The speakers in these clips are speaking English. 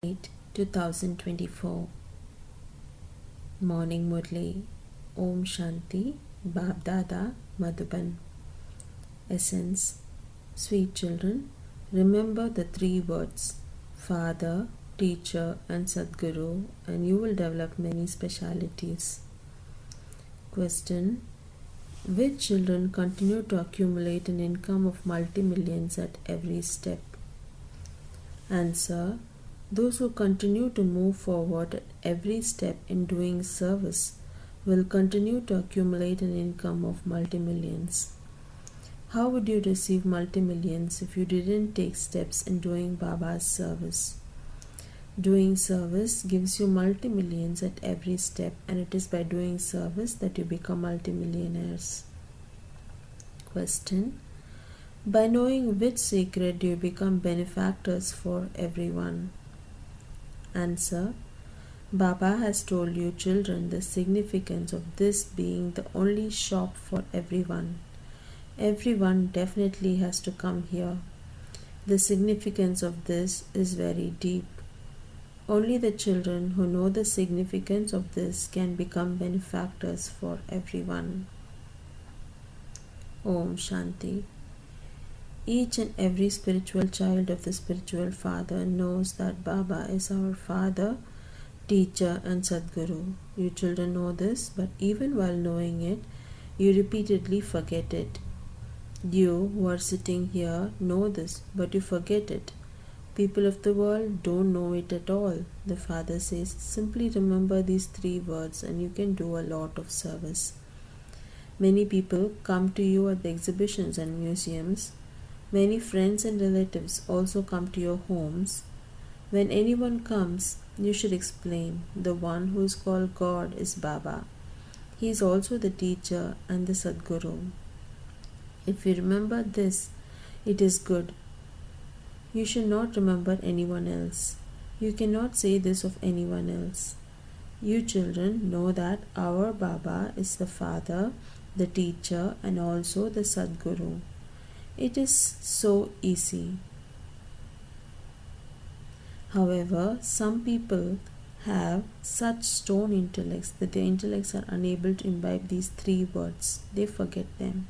8, 2024. Morning Murli. Om Shanti. Bab Dada Madhuban. Essence. Sweet children, remember the three words Father, Teacher and Sadguru, and you will develop many specialities. Question. Which children continue to accumulate an income of multi-millions at every step? Answer. Those who continue to move forward at every step in doing service will continue to accumulate an income of multi-millions. How would you receive multi-millions if you didn't take steps in doing Baba's service? Doing service gives you multi-millions at every step, and it is by doing service that you become multi-millionaires. Question. By knowing which secret do you become benefactors for everyone? Answer. Baba has told you children the significance of this being the only shop for everyone. Everyone definitely has to come here. The significance of this is very deep. Only the children who know the significance of this can become benefactors for everyone. Om Shanti. Each and every spiritual child of the spiritual father knows that Baba is our father, teacher and Sadguru. You children know this, but even while knowing it, you repeatedly forget it. You who are sitting here know this, but you forget it. People of the world don't know it at all. The Father says, simply remember these three words and you can do a lot of service. Many people come to you at the exhibitions and museums. Many friends and relatives also come to your homes. When anyone comes, you should explain, the one who is called God is Baba. He is also the teacher and the Sadguru. If you remember this, it is good. You should not remember anyone else. You cannot say this of anyone else. You children know that our Baba is the Father, the teacher and also the Sadguru. It is so easy. However, some people have such stone intellects that their intellects are unable to imbibe these three words. They forget them.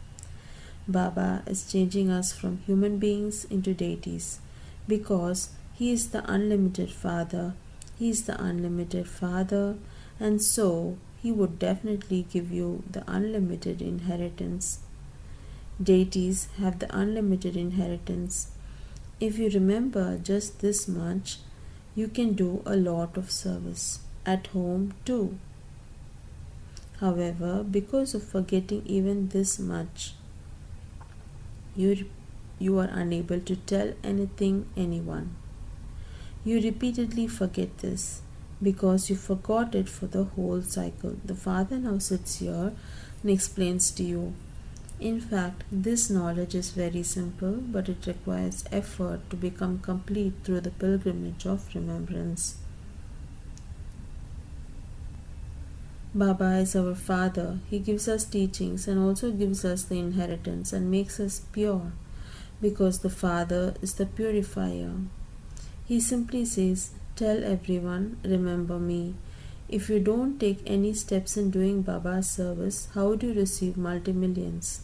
Baba is changing us from human beings into deities because He is the unlimited Father. He is the unlimited Father, and so He would definitely give you the unlimited inheritance. Deities have the unlimited inheritance. If you remember just this much, you can do a lot of service at home too. However, because of forgetting even this much, you are unable to tell anyone. You repeatedly forget this because you forgot it for the whole cycle. The Father now sits here and explains to you. In fact, this knowledge is very simple, but it requires effort to become complete through the pilgrimage of remembrance. Baba is our Father. He gives us teachings and also gives us the inheritance and makes us pure because the Father is the purifier. He simply says, tell everyone, remember me. If you don't take any steps in doing Baba's service, how do you receive multi-millions?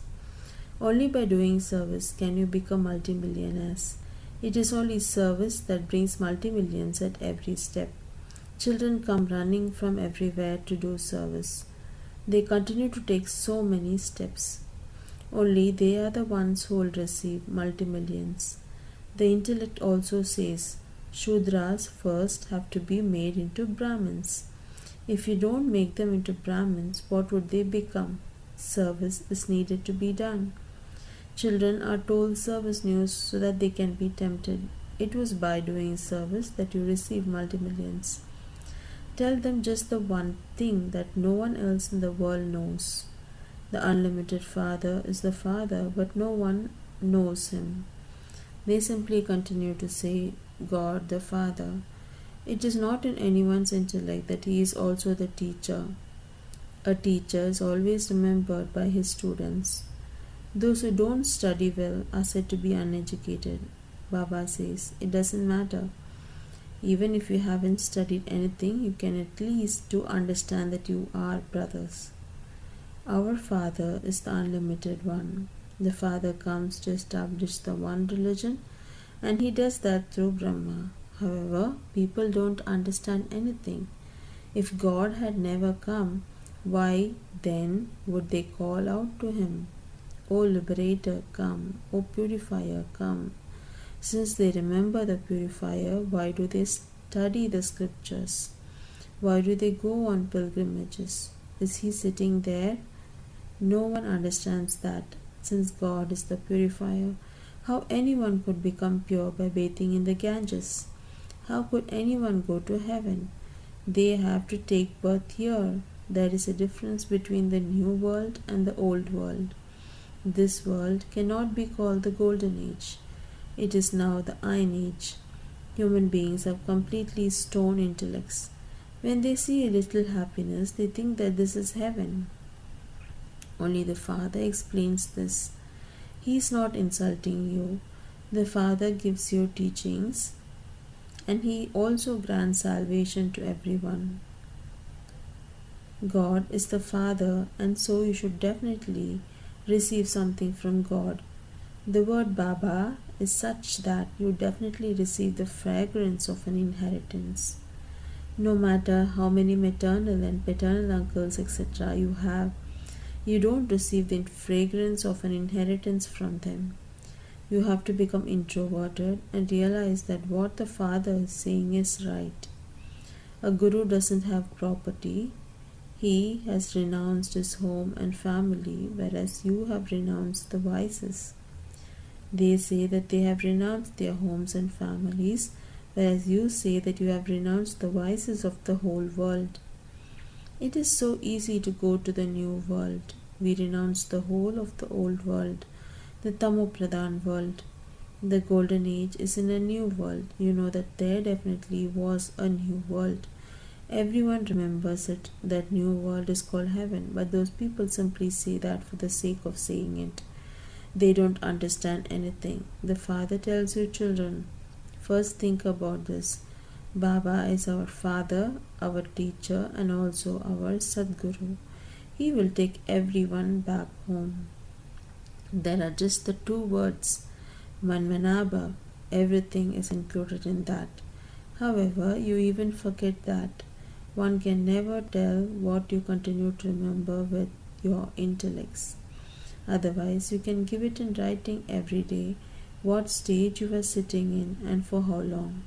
Only by doing service can you become multi-millionaires. It is only service that brings multi-millions at every step. Children come running from everywhere to do service. They continue to take so many steps. Only they are the ones who will receive multi-millions. The intellect also says, Shudras first have to be made into Brahmins. If you don't make them into Brahmins, what would they become? Service is needed to be done. Children are told service news so that they can be tempted. It was by doing service that you receive multi-millions. Tell them just the one thing that no one else in the world knows. The unlimited Father is the Father, but no one knows Him. They simply continue to say, God the Father. It is not in anyone's intellect that He is also the teacher. A teacher is always remembered by his students. Those who don't study well are said to be uneducated. Baba says, it doesn't matter. Even if you haven't studied anything, you can at least do understand that you are brothers. Our Father is the unlimited one. The Father comes to establish the one religion, and he does that through Brahma. However, people don't understand anything. If God had never come, why then would they call out to him? O Liberator, come. O Purifier, come. Since they remember the Purifier, why do they study the scriptures? Why do they go on pilgrimages? Is he sitting there? No one understands that. Since God is the Purifier, how anyone could become pure by bathing in the Ganges? How could anyone go to heaven? They have to take birth here. There is a difference between the new world and the old world. This world cannot be called the Golden Age. It is now the Iron Age. Human beings have completely stone intellects. When they see a little happiness, they think that this is heaven. Only the Father explains this. He is not insulting you. The Father gives you teachings, and He also grants salvation to everyone. God is the Father, and so you should definitely receive something from God. The word Baba is such that you definitely receive the fragrance of an inheritance. No matter how many maternal and paternal uncles, etc., you have, you don't receive the fragrance of an inheritance from them. You have to become introverted and realize that what the Father is saying is right. A guru doesn't have property. He has renounced his home and family, whereas you have renounced the vices. They say that they have renounced their homes and families, whereas you say that you have renounced the vices of the whole world. It is so easy to go to the new world. We renounce the whole of the old world, the Tamo-Pradhan world. The Golden Age is in a new world. You know that there definitely was a new world. Everyone remembers it. That new world is called heaven, but those people simply say that for the sake of saying it. They don't understand anything. The Father tells you, children, first think about this. Baba is our Father, our teacher, and also our Sadguru. He will take everyone back home. There are just the two words, Manmanaba. Everything is included in that. However, you even forget that. One can never tell what you continue to remember with your intellects. Otherwise, you can give it in writing every day, what stage you are sitting in and for how long.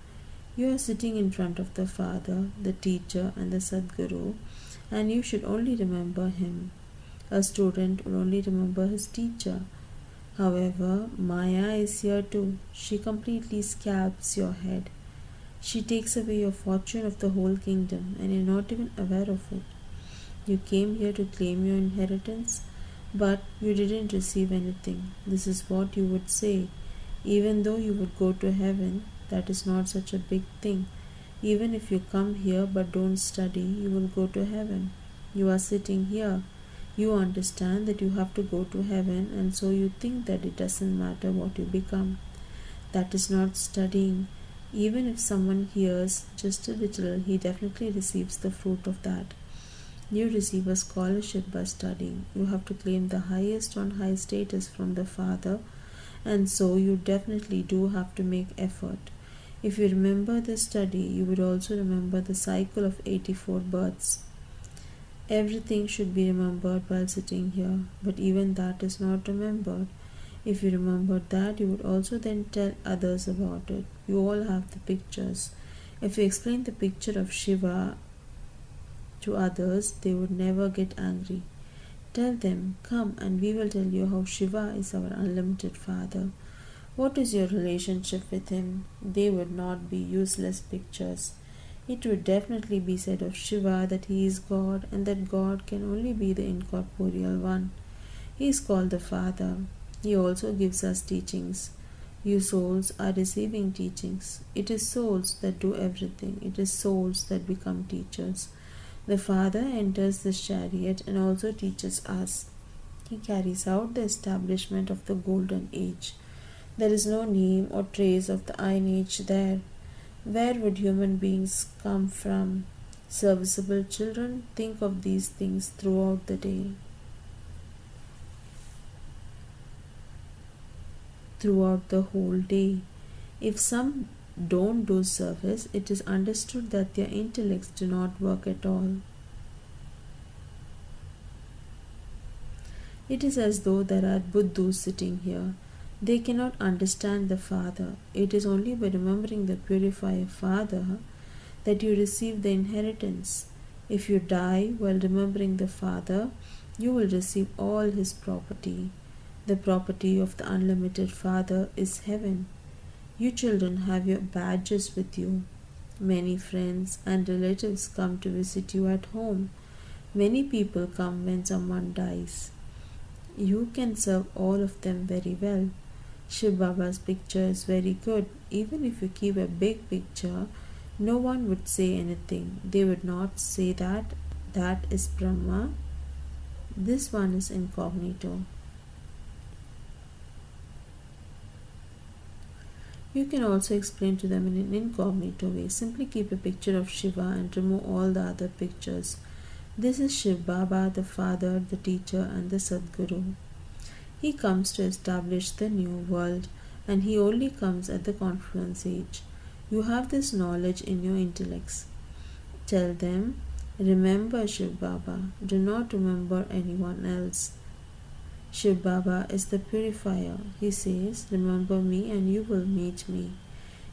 You are sitting in front of the Father, the teacher, and the Sadguru, and you should only remember him. A student will only remember his teacher. However, Maya is here too. She completely scalps your head. She takes away your fortune of the whole kingdom, and you're not even aware of it. You came here to claim your inheritance, but you didn't receive anything. This is what you would say. Even though you would go to heaven, that is not such a big thing. Even if you come here but don't study, you will go to heaven. You are sitting here. You understand that you have to go to heaven, and so you think that it doesn't matter what you become. That is not studying. Even if someone hears just a little, he definitely receives the fruit of that. You receive a scholarship by studying. You have to claim the highest on high status from the Father, and so you definitely do have to make effort. If you remember the study, you would also remember the cycle of 84 births. Everything should be remembered while sitting here, but even that is not remembered. If you remembered that, you would also then tell others about it. You all have the pictures. If you explain the picture of Shiva to others, they would never get angry. Tell them, come and we will tell you how Shiva is our unlimited Father. What is your relationship with him? They would not be useless pictures. It would definitely be said of Shiva that he is God and that God can only be the incorporeal one. He is called the Father. He also gives us teachings. You souls are receiving teachings. It is souls that do everything. It is souls that become teachers. The Father enters this chariot and also teaches us. He carries out the establishment of the Golden Age. There is no name or trace of the Iron Age there. Where would human beings come from? Serviceable children, think of these things throughout the day. Throughout the whole day. If some don't do service, it is understood that their intellects do not work at all. It is as though there are Buddhas sitting here. They cannot understand the Father. It is only by remembering the Purifier Father that you receive the inheritance. If you die while remembering the Father, you will receive all His property. The property of the unlimited Father is heaven. You children have your badges with you. Many friends and relatives come to visit you at home. Many people come when someone dies. You can serve all of them very well. Shiv Baba's picture is very good. Even if you keep a big picture, no one would say anything. They would not say that is Brahma. This one is incognito. You can also explain to them in an incognito way. Simply keep a picture of Shiva and remove all the other pictures. This is Shiv Baba, the Father, the Teacher, and the Sadguru. He comes to establish the new world, and he only comes at the confluence age. You have this knowledge in your intellects. Tell them, remember Shiv Baba. Do not remember anyone else. Shiv Baba is the purifier. He says, remember me and you will meet me.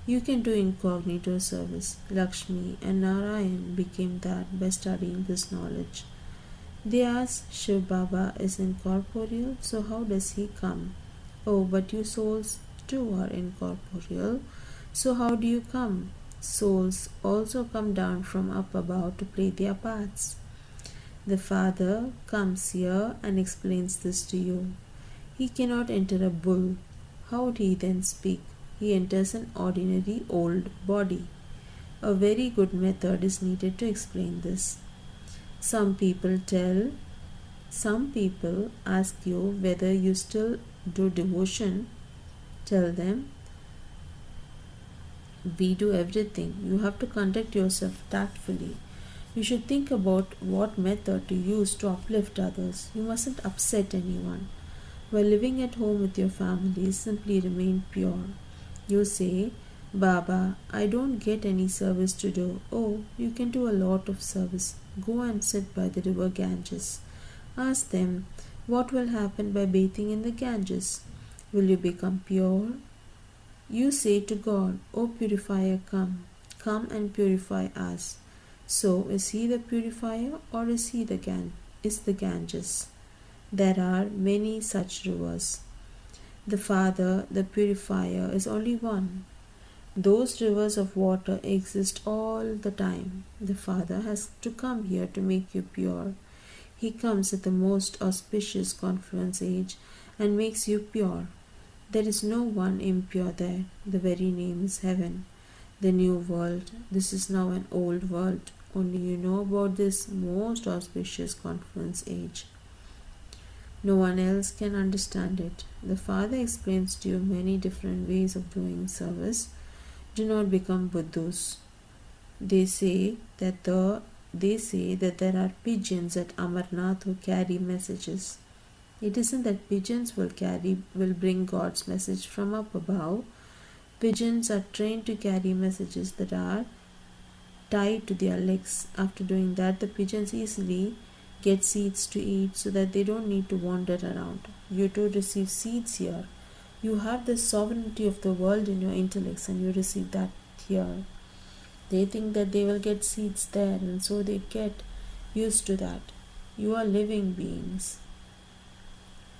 You can do incognito service. Lakshmi and Narayan became that by studying this knowledge. They ask, Shiv Baba is incorporeal, so how does he come? Oh, but you souls too are incorporeal, so how do you come? Souls also come down from up above to play their parts. The Father comes here and explains this to you. He cannot enter a bull. How would he then speak? He enters an ordinary old body. A very good method is needed to explain this. Some people ask you whether you still do devotion. Tell them, we do everything. You have to conduct yourself tactfully. You should think about what method to use to uplift others. You mustn't upset anyone. While living at home with your family, simply remain pure. You say, Baba, I don't get any service to do. Oh, you can do a lot of service. Go and sit by the river Ganges. Ask them, what will happen by bathing in the Ganges? Will you become pure? You say to God, O purifier, come and purify us. So, is he the purifier or is the Ganges? There are many such rivers. The Father, the purifier, is only one. Those rivers of water exist all the time. The Father has to come here to make you pure. He comes at the most auspicious confluence age and makes you pure. There is no one impure there. The very name is heaven, the new world. This is now an old world. Only you know about this most auspicious confluence age. No one else can understand it. The Father explains to you many different ways of doing service. Do not become Buddhas. They say that there are pigeons at Amarnath who carry messages. It isn't that pigeons will bring God's message from up above. Pigeons are trained to carry messages that are tied to their legs. After doing that, the pigeons easily get seeds to eat so that they don't need to wander around. You too receive seeds here. You have the sovereignty of the world in your intellects and you receive that here. They think that they will get seeds there and so they get used to that. You are living beings.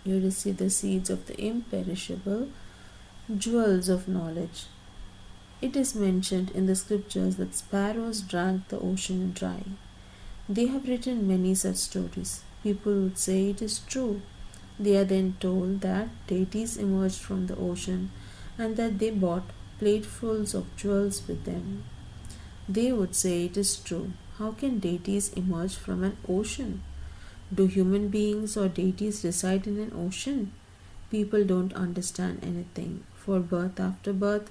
You receive the seeds of the imperishable jewels of knowledge. It is mentioned in the scriptures that sparrows drank the ocean dry. They have written many such stories. People would say it is true. They are then told that deities emerged from the ocean and that they brought platefuls of jewels with them. They would say it is true. How can deities emerge from an ocean? Do human beings or deities reside in an ocean? People don't understand anything. For birth after birth,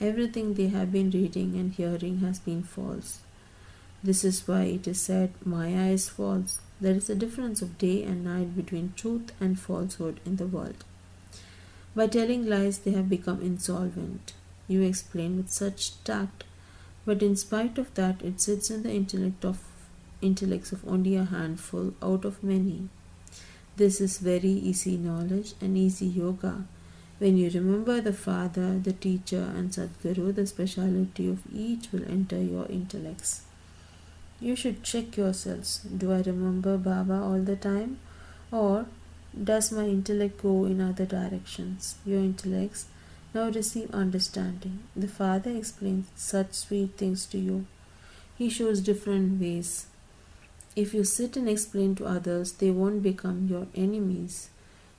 Everything they have been reading and hearing has been false. This is why it is said, Maya is false. There is a difference of day and night between truth and falsehood in the world. By telling lies, they have become insolvent. You explain with such tact, but in spite of that, it sits in the intellects of only a handful out of many. This is very easy knowledge and easy yoga. When you remember the Father, the teacher, and Sadguru, the speciality of each will enter your intellects. You should check yourselves. Do I remember Baba all the time? Or does my intellect go in other directions? Your intellects now receive understanding. The Father explains such sweet things to you. He shows different ways. If you sit and explain to others, they won't become your enemies.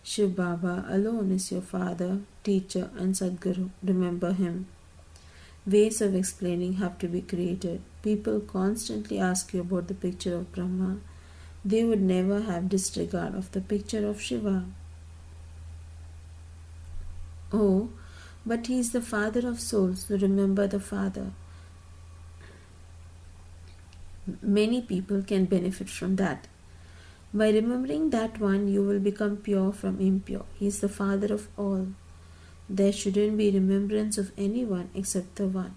Shiv Baba alone is your Father, teacher, and Sadguru. Remember him. Ways of explaining have to be created. People constantly ask you about the picture of Brahma. They would never have disregard of the picture of Shiva. Oh, but he is the Father of souls, so remember the Father. Many people can benefit from that. By remembering that one, you will become pure from impure. He is the Father of all. There shouldn't be remembrance of anyone except the one.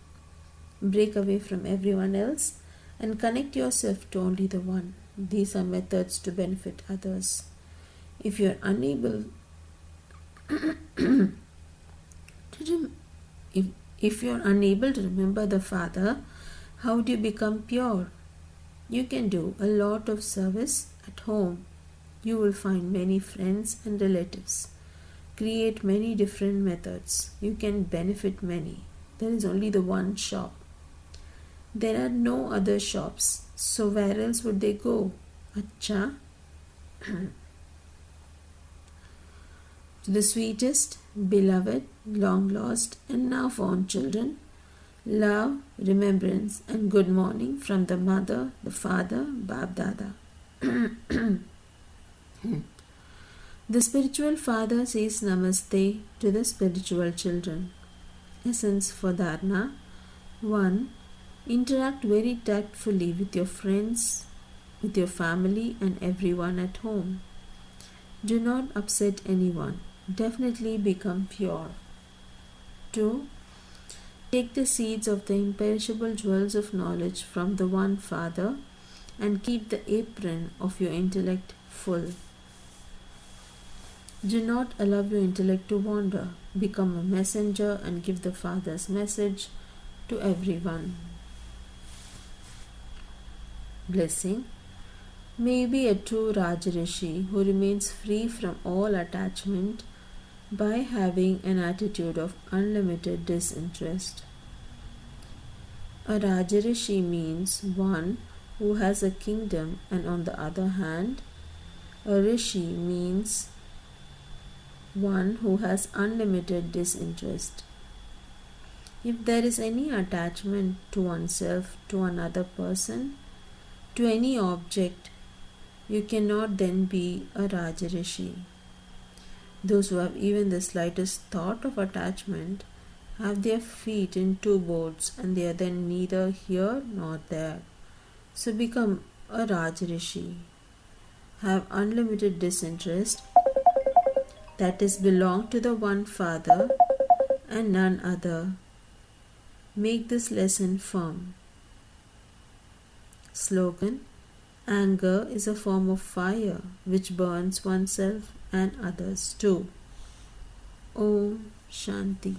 Break away from everyone else and connect yourself to only the one. These are methods to benefit others. If you are unable if you are unable to remember the Father, how do you become pure? You can do a lot of service at home. You will find many friends and relatives. Create many different methods. You can benefit many. There is only the one shop. There are no other shops. So where else would they go? Acha. To the sweetest, beloved, long lost, and now found children, love, remembrance, and good morning from the mother, the father, Bab Dada. The spiritual father says Namaste to the spiritual children. Essence for Dharna. 1. Interact very tactfully with your friends, with your family, and everyone at home. Do not upset anyone. Definitely become pure. 2. Take the seeds of the imperishable jewels of knowledge from the one Father and keep the apron of your intellect full. Do not allow your intellect to wander. Become a messenger and give the Father's message to everyone. Blessing. May you be a true Rajarishi who remains free from all attachment by having an attitude of unlimited disinterest. A Rajarishi means one who has a kingdom, and on the other hand, a Rishi means one who has unlimited disinterest. If there is any attachment to oneself, to another person, to any object, you cannot then be a Rajarishi. Those who have even the slightest thought of attachment have their feet in two boats, and they are then neither here nor there. So become a Rajarishi. Have unlimited disinterest, that is, belong to the one Father and none other. Make this lesson firm. Slogan. Anger is a form of fire which burns oneself and others too. Om Shanti.